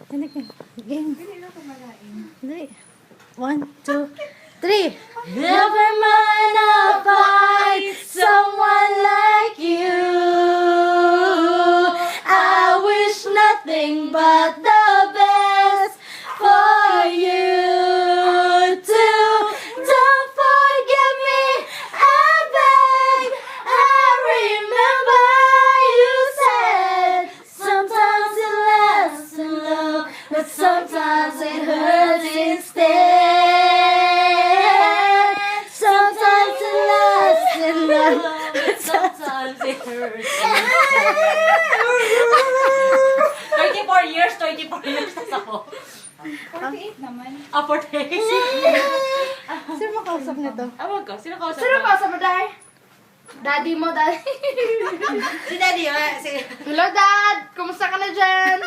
Game. Dali. 1, 2, 3. Never mind, I'll find someone like you. I wish nothing but the best for you too. Don't forget me, I beg. I remember you said sometimes it lasts in love, but sometimes it hurts instead. Sometimes it lasts in love, but sometimes it hurts. 24 years na ako. 48 naman. 48. Sino makausap nito? Awag ko, sino kausap Sino mo? ka sa Day? Daddy mo, daddy. Si Daddy, si... Hello, Dad! Kumusta ka na dyan?